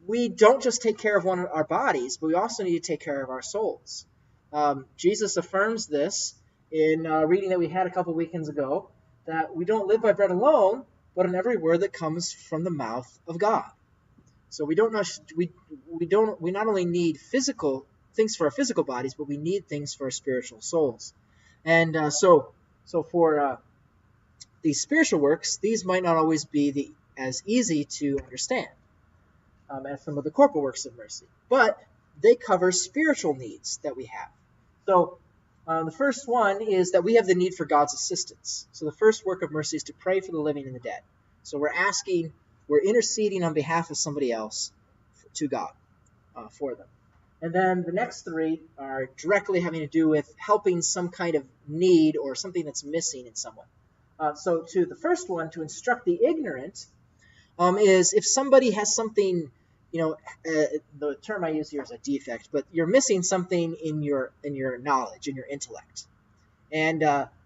we don't just take care of our bodies, but we also need to take care of our souls. Jesus affirms this in a reading that we had a couple weekends ago, that we don't live by bread alone, but in every word that comes from the mouth of God. So we not only need physical things for our physical bodies, but we need things for our spiritual souls. And so for these spiritual works, these might not always be as easy to understand as some of the corporal works of mercy, but they cover spiritual needs that we have. So the first one is that we have the need for God's assistance. So the first work of mercy is to pray for the living and the dead. So we're interceding on behalf of somebody else to God for them. And then the next three are directly having to do with helping some kind of need or something that's missing in someone. So to the first one, to instruct the ignorant, is if somebody has something, the term I use here is a defect, but you're missing something in your knowledge, in your intellect. And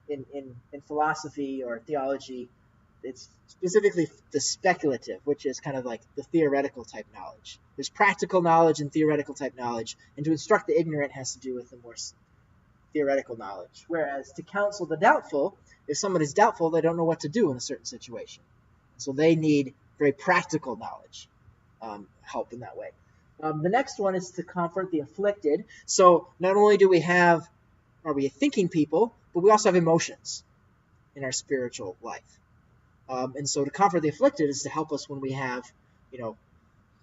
in philosophy or theology, it's specifically the speculative, which is kind of like the theoretical type knowledge. There's practical knowledge and theoretical type knowledge, and to instruct the ignorant has to do with the more theoretical knowledge. Whereas to counsel the doubtful, if someone is doubtful, they don't know what to do in a certain situation. So they need very practical knowledge, help in that way. The next one is to comfort the afflicted. So not only are we thinking people, but we also have emotions in our spiritual life. And so to comfort the afflicted is to help us when we have,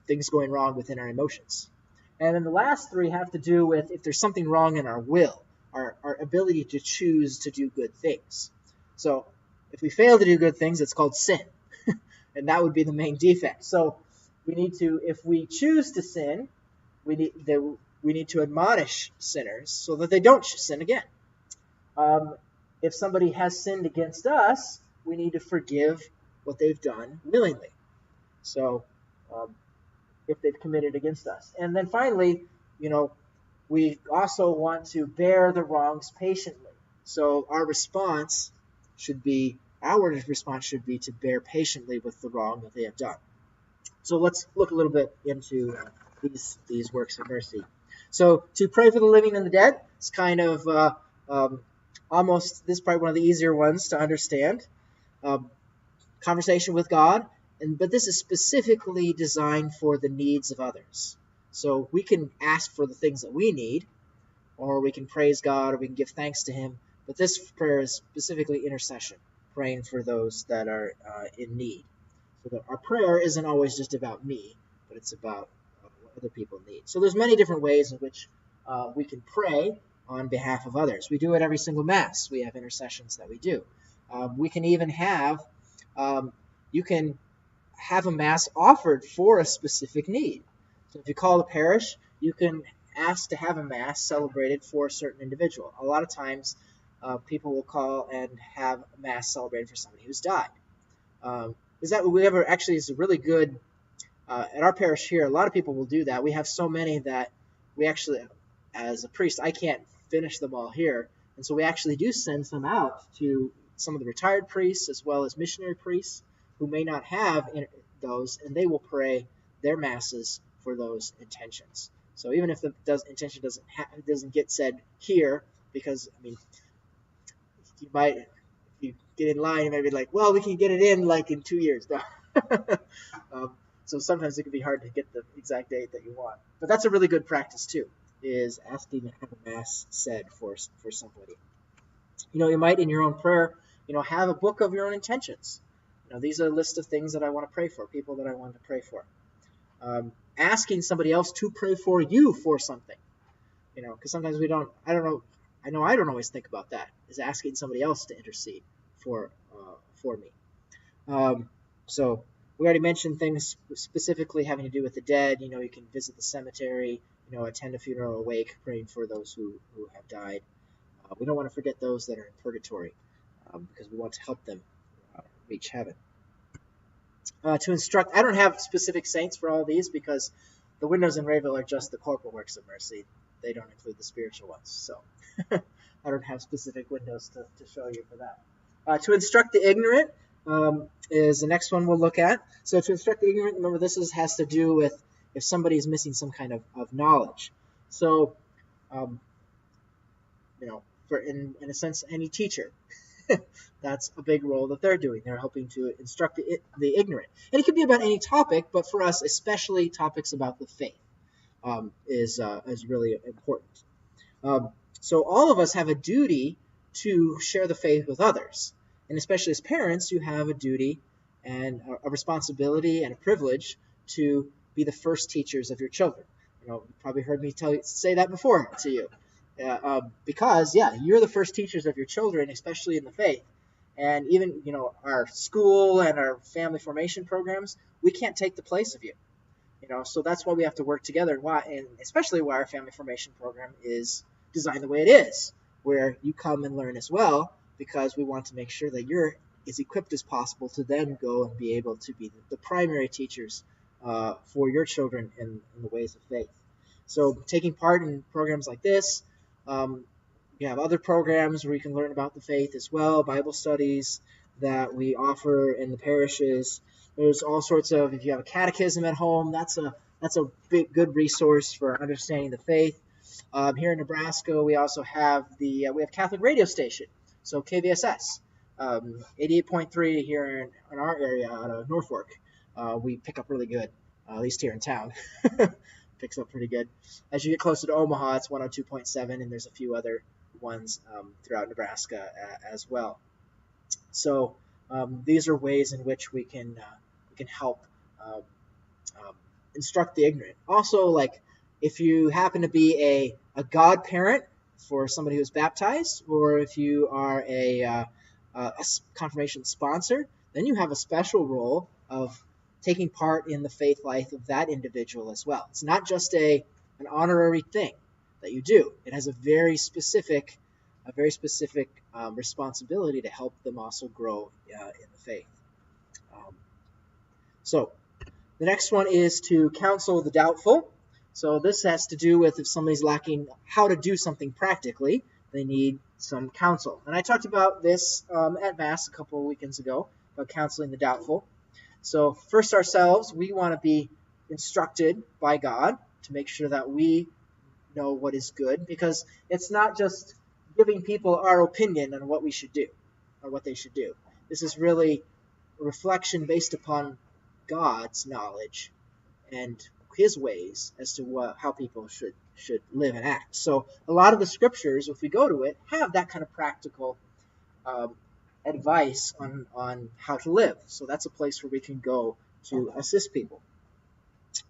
things going wrong within our emotions. And then the last three have to do with if there's something wrong in our will, our ability to choose to do good things. So if we fail to do good things, it's called sin. And that would be the main defect. So we need to, if we choose to sin, we need to admonish sinners so that they don't sin again. If somebody has sinned against us, we need to forgive what they've done willingly. So if they've committed against us. And then finally, we also want to bear the wrongs patiently. So our response should be to bear patiently with the wrong that they have done. So let's look a little bit into these works of mercy. So to pray for the living and the dead is kind of this is probably one of the easier ones to understand. Conversation with God, but this is specifically designed for the needs of others. So we can ask for the things that we need, or we can praise God, or we can give thanks to Him. But this prayer is specifically intercession, praying for those that are in need. So that our prayer isn't always just about me, but it's about what other people need. So there's many different ways in which we can pray on behalf of others. We do it every single Mass. We have intercessions that we do. We can even have, you can have a Mass offered for a specific need. So if you call a parish, you can ask to have a Mass celebrated for a certain individual. A lot of times, people will call and have a Mass celebrated for somebody who's died. Is a really good, at our parish here, a lot of people will do that. We have so many that we actually, as a priest, I can't finish them all here. And so we actually do send some out to some of the retired priests as well as missionary priests who may not have those, and they will pray their Masses for those intentions. So even if the intention doesn't get said here, because if you get in line, you might be like, well, we can get it in 2 years. So sometimes it can be hard to get the exact date that you want. But that's a really good practice too, is asking to have a Mass said for somebody. You might in your own prayer, have a book of your own intentions. These are a list of things that I want to pray for, people that I want to pray for. Asking somebody else to pray for you for something. Because sometimes I don't always think about that, is asking somebody else to intercede for me. So we already mentioned things specifically having to do with the dead. You can visit the cemetery, attend a funeral or wake, praying for those who have died. We don't want to forget those that are in purgatory, because we want to help them reach heaven. To instruct, I don't have specific saints for all these because the windows in Rayville are just the corporal works of mercy. They don't include the spiritual ones, so I don't have specific windows to show you for that. To instruct the ignorant is the next one we'll look at. So to instruct the ignorant, remember this has to do with if somebody is missing some kind of knowledge. So, in a sense, any teacher, that's a big role that they're doing. They're helping to instruct the ignorant. And it could be about any topic, but for us, especially topics about the faith is really important. So all of us have a duty to share the faith with others. And especially as parents, you have a duty and a responsibility and a privilege to be the first teachers of your children. You probably heard me say that before to you. Because, you're the first teachers of your children, especially in the faith. And even, our school and our family formation programs, we can't take the place of you. So that's why we have to work together, and especially why our family formation program is designed the way it is, where you come and learn as well, because we want to make sure that you're as equipped as possible to then go and be able to be the primary teachers for your children in the ways of faith. So taking part in programs like this, we have other programs where you can learn about the faith as well, Bible studies that we offer in the parishes. There's all sorts of, if you have a catechism at home, that's a good resource for understanding the faith. Here in Nebraska, we also have we have Catholic radio station, so KVSS, 88.3 here in our area out of Norfolk. We pick up really good, at least here in town. Picks up pretty good. As you get closer to Omaha, it's 102.7, and there's a few other ones throughout Nebraska as well. So these are ways in which we can help instruct the ignorant. Also, like if you happen to be a godparent for somebody who's baptized, or if you are a confirmation sponsor, then you have a special role of taking part in the faith life of that individual as well. It's not just an honorary thing that you do. It has a very specific responsibility to help them also grow in the faith. So the next one is to counsel the doubtful. So this has to do with if somebody's lacking how to do something practically, they need some counsel. And I talked about this at Mass a couple of weekends ago, about counseling the doubtful. So first ourselves, we want to be instructed by God to make sure that we know what is good, because it's not just giving people our opinion on what we should do or what they should do. This is really a reflection based upon God's knowledge and his ways as to how people should live and act. So a lot of the scriptures, if we go to it, have that kind of practical advice on how to live. So that's a place where we can go to assist people.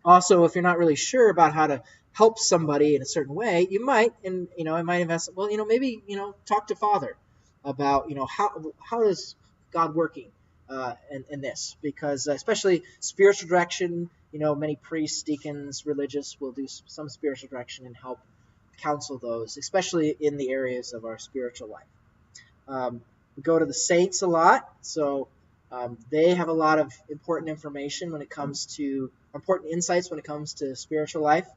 Also, if you're not really sure about how to help somebody in a certain way, you might, and I might invest. Well, maybe talk to Father about how is God working in this, because especially spiritual direction. Many priests, deacons, religious will do some spiritual direction and help counsel those, especially in the areas of our spiritual life. We go to the saints a lot, so they have a lot of important information when it comes to important insights when it comes to spiritual life.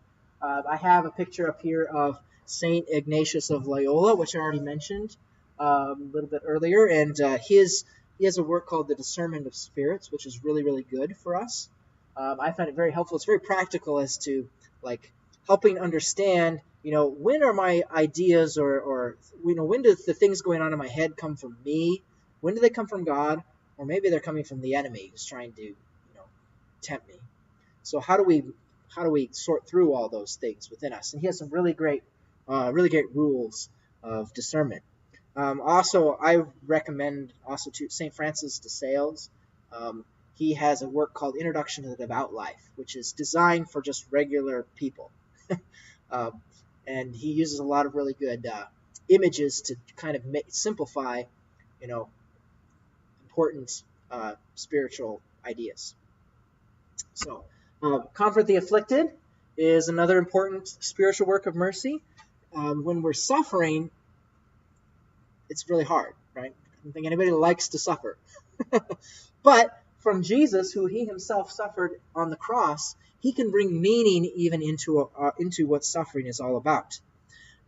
I have a picture up here of Saint Ignatius of Loyola, which I already mentioned a little bit earlier, and he has a work called The Discernment of Spirits, which is really, really good for us. I find it very helpful. It's very practical as to helping understand, when are my ideas or when do the things going on in my head come from me? When do they come from God? Or maybe they're coming from the enemy who's trying to, tempt me. So how do we sort through all those things within us? And he has some really great rules of discernment. Also, I recommend also to St. Francis de Sales. He has a work called Introduction to the Devout Life, which is designed for just regular people. And he uses a lot of really good images to kind of simplify, important spiritual ideas. So, Comfort the Afflicted is another important spiritual work of mercy. When we're suffering, it's really hard, right? I don't think anybody likes to suffer. But from Jesus, who he himself suffered on the cross, he can bring meaning even into what suffering is all about.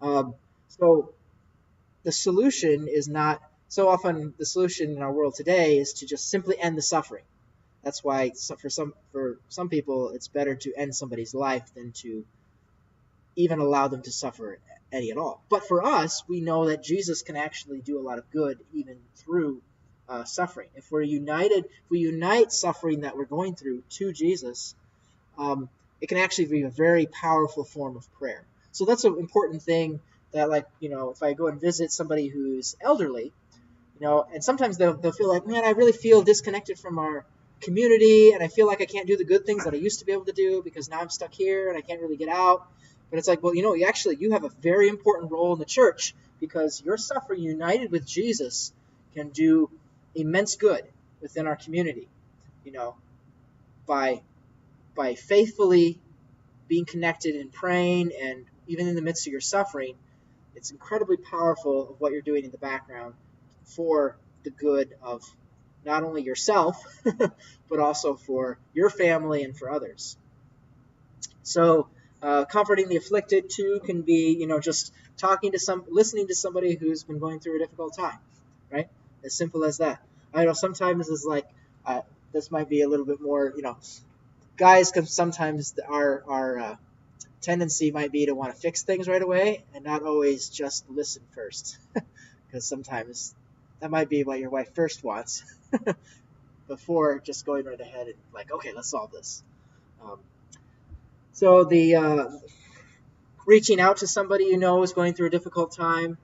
So the solution is not, so often the solution in our world today is to just simply end the suffering. That's why for some people it's better to end somebody's life than to even allow them to suffer any at all. But for us, we know that Jesus can actually do a lot of good even through suffering. If we unite suffering that we're going through to Jesus, it can actually be a very powerful form of prayer. So that's an important thing that, like, if I go and visit somebody who's elderly, and sometimes they'll feel like, man, I really feel disconnected from our community, and I feel like I can't do the good things that I used to be able to do because now I'm stuck here and I can't really get out. But it's like, well, you have a very important role in the church because your suffering united with Jesus can do immense good within our community, by faithfully being connected and praying, and even in the midst of your suffering, it's incredibly powerful of what you're doing in the background for the good of not only yourself, but also for your family and for others. So, comforting the afflicted too can be, just listening to somebody who's been going through a difficult time, right? As simple as that. I know sometimes it's like, this might be a little bit more, guys, because sometimes our tendency might be to want to fix things right away and not always just listen first, because sometimes that might be what your wife first wants before just going right ahead and like, okay, let's solve this. So the reaching out to somebody is going through a difficult time,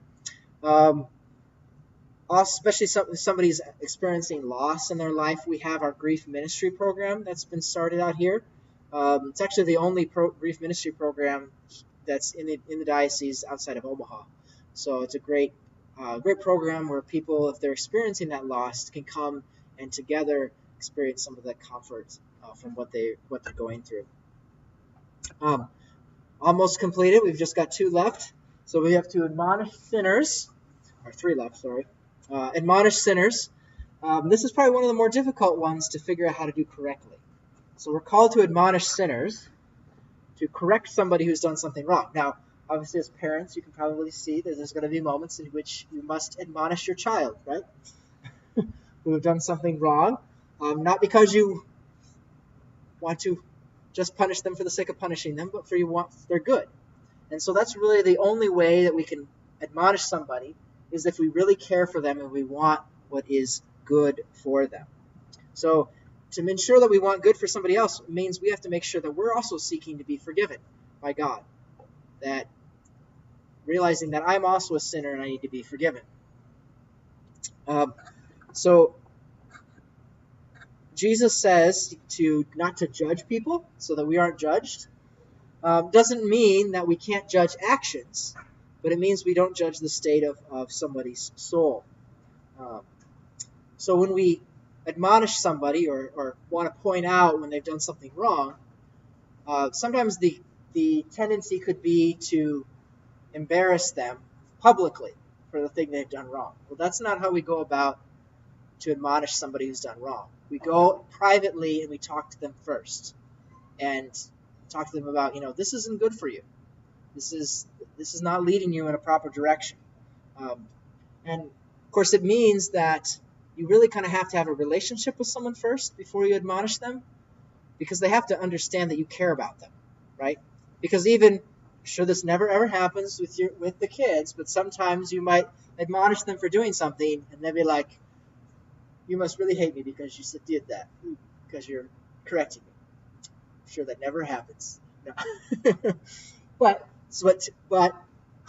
especially somebody's experiencing loss in their life. We have our grief ministry program that's been started out here. It's actually the only grief ministry program that's in the diocese outside of Omaha. So it's a great program where people, if they're experiencing that loss, can come and together experience some of that comfort from what they're going through. Almost completed. We've just got 2 left. So we have to admonish sinners, or 3 left, sorry. Admonish sinners. This is probably one of the more difficult ones to figure out how to do correctly. So we're called to admonish sinners, to correct somebody who's done something wrong. Now, obviously as parents, you can probably see that there's going to be moments in which you must admonish your child, right? Who have done something wrong. Not because you want to just punish them for the sake of punishing them, but they're good. And so that's really the only way that we can admonish somebody, is if we really care for them and we want what is good for them. So to ensure that we want good for somebody else means we have to make sure that we're also seeking to be forgiven by God. That realizing that I'm also a sinner and I need to be forgiven. So Jesus says not to judge people so that we aren't judged. Doesn't mean that we can't judge actions, but it means we don't judge the state of somebody's soul. So when we admonish somebody or want to point out when they've done something wrong, sometimes the tendency could be to embarrass them publicly for the thing they've done wrong. Well, that's not how we go about to admonish somebody who's done wrong. We go privately and we talk to them first and talk to them about, this isn't good for you. This is not leading you in a proper direction. And of course it means that you really kind of have to have a relationship with someone first before you admonish them, because they have to understand that you care about them, right? Because even, I'm sure this never ever happens with the kids, but sometimes you might admonish them for doing something and they'll be like, you must really hate me because you did that, because you're correcting me. I'm sure that never happens. No. But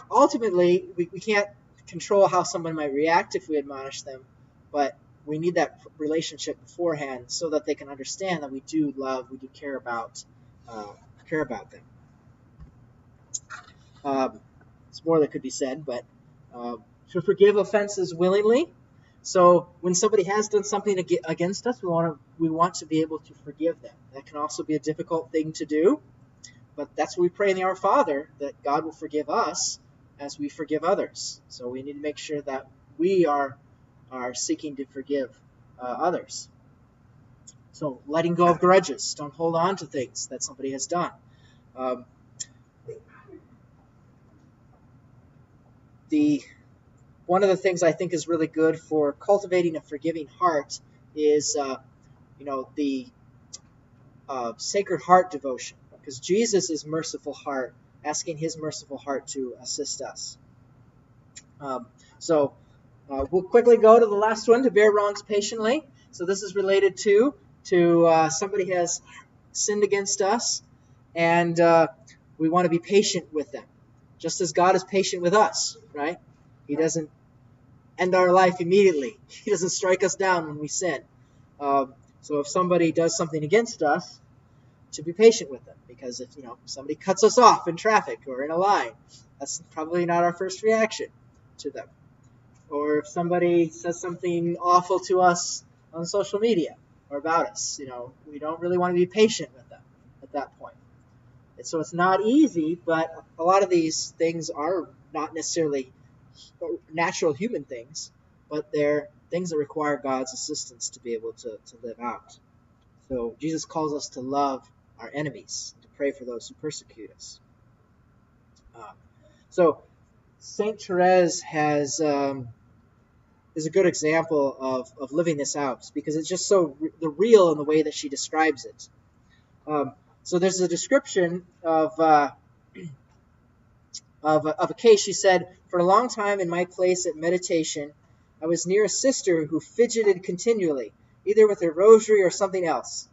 ultimately, we can't control how someone might react if we admonish them, but we need that relationship beforehand so that they can understand that we do care about them. There's more that could be said, but to forgive offenses willingly. So when somebody has done something against us, we want to be able to forgive them. That can also be a difficult thing to do, but that's what we pray in the Our Father, that God will forgive us as we forgive others. So we need to make sure that we are seeking to forgive others. So letting go of grudges. Don't hold on to things that somebody has done. One of the things I think is really good for cultivating a forgiving heart is, the Sacred Heart devotion, because Jesus is merciful heart, asking his merciful heart to assist us. So we'll quickly go to the last one, to bear wrongs patiently. So this is related to somebody has sinned against us, and we want to be patient with them, just as God is patient with us, right? He doesn't end our life immediately. He doesn't strike us down when we sin. So if somebody does something against us, to be patient with them, because if somebody cuts us off in traffic or in a line, that's probably not our first reaction to them. Or if somebody says something awful to us on social media or about us, we don't really want to be patient with them at that point. And so it's not easy, but a lot of these things are not necessarily natural human things, but they're things that require God's assistance to be able to live out. So Jesus calls us to love our enemies, to pray for those who persecute us. So Saint Therese is a good example of living this out, because it's just so real in the way that she describes it. So there's a description of a case. She said, "For a long time in my place at meditation, I was near a sister who fidgeted continually, either with her rosary or something else.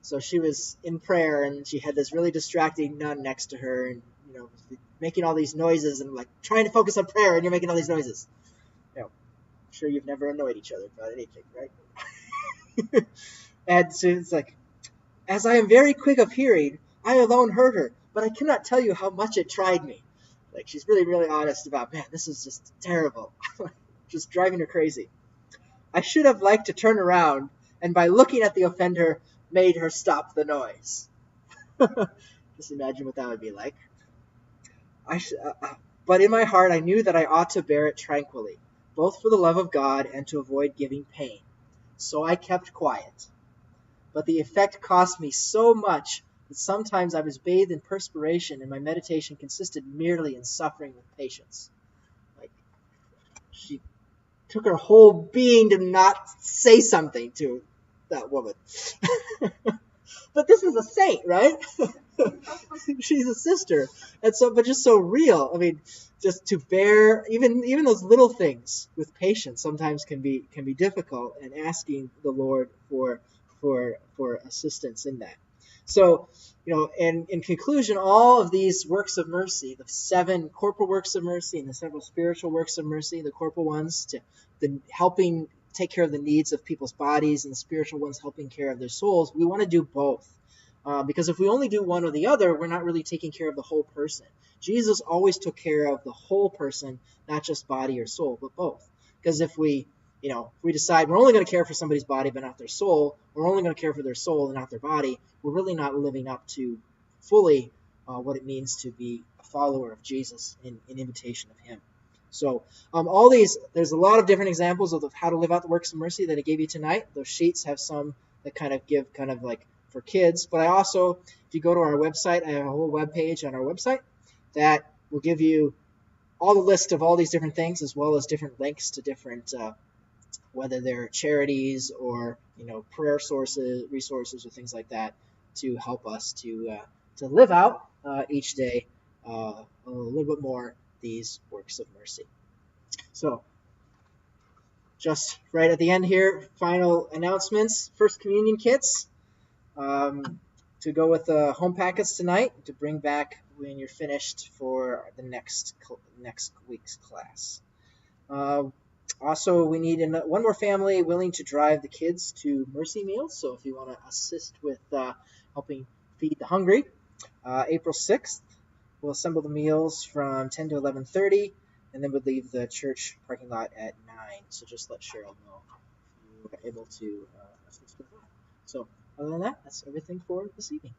So she was in prayer, and she had this really distracting nun next to her, and making all these noises, and like trying to focus on prayer, and you're making all these noises. I'm sure you've never annoyed each other about anything, right? And so it's like, as I am very quick of hearing, I alone heard her, but I cannot tell you how much it tried me." Like, she's really, really honest about, man, this is just terrible. Just driving her crazy. "I should have liked to turn around, and by looking at the offender, made her stop the noise." Just imagine what that would be like. But in my heart I knew that I ought to bear it tranquilly, both for the love of God and to avoid giving pain. So I kept quiet. But the effect cost me so much that sometimes I was bathed in perspiration, and my meditation consisted merely in suffering with patience. Like, she took her whole being to not say something to that woman. But this is a saint, right? She's a sister, and so, but just so real. I mean, just to bear even those little things with patience sometimes can be difficult, and asking the Lord for assistance in that. So, and in conclusion, all of these works of mercy, the 7 corporal works of mercy and the several spiritual works of mercy, the corporal ones to the helping take care of the needs of people's bodies, and the spiritual ones helping care of their souls, we want to do both. Because if we only do one or the other, we're not really taking care of the whole person. Jesus always took care of the whole person, not just body or soul, but both. Because if we decide we're only going to care for somebody's body but not their soul, we're only going to care for their soul and not their body, we're really not living up to fully what it means to be a follower of Jesus in imitation of him. So all these, there's a lot of different examples of how to live out the works of mercy that I gave you tonight. Those sheets have some that kind of give like for kids, but I also, if you go to our website, I have a whole web page on our website that will give you all the list of all these different things, as well as different links to different whether they're charities or prayer sources, resources, or things like that, to help us to live out each day a little bit more these works of mercy. So, just right at the end here, final announcements. First communion kits to go with the home packets tonight, to bring back when you're finished for the next week's class. Also, we need one more family willing to drive the kids to Mercy Meals. So if you want to assist with helping feed the hungry, April 6th, we'll assemble the meals from 10 to 11:30, and then we'll leave the church parking lot at 9. So just let Cheryl know if you are able to assist with that. So other than that, that's everything for this evening.